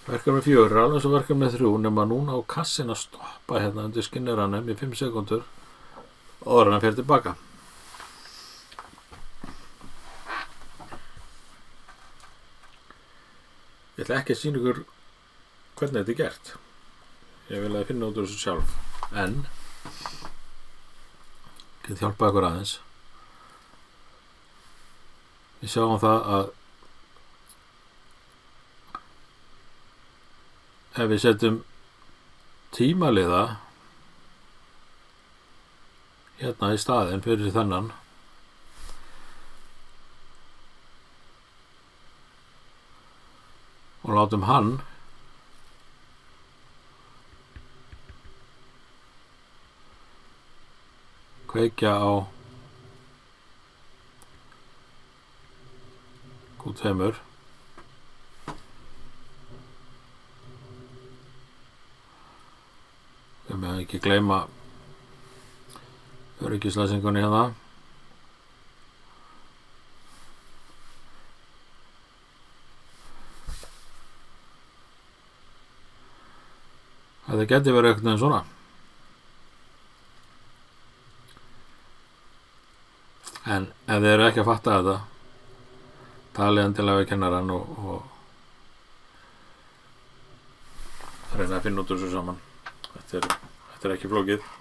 Verkefni 4 er alveg svo verkefni 3 nema núna á kassin að stoppa hérna undir skinneranum í 5 sekúndur áður en hann fer tilbaka. Ég ætla ekki að sýna ykkur hvernig þetta er gert. Ég vil að finna út úr þessu sjálf, en get hjálpað ykkur aðeins. Við sjáum það að ef við setjum tímaliða hérna í staðinn fyrir þennan og látum hann kveikja á Q2 við meðum ekki gleyma öryggislæsingunni hérna. Þetta geti verið eitthvað en svona. En ef þið eru ekki að fatta þetta, talið endilega við kennarann og reyna að finna út úr þessu saman. Þetta er ekki flókið.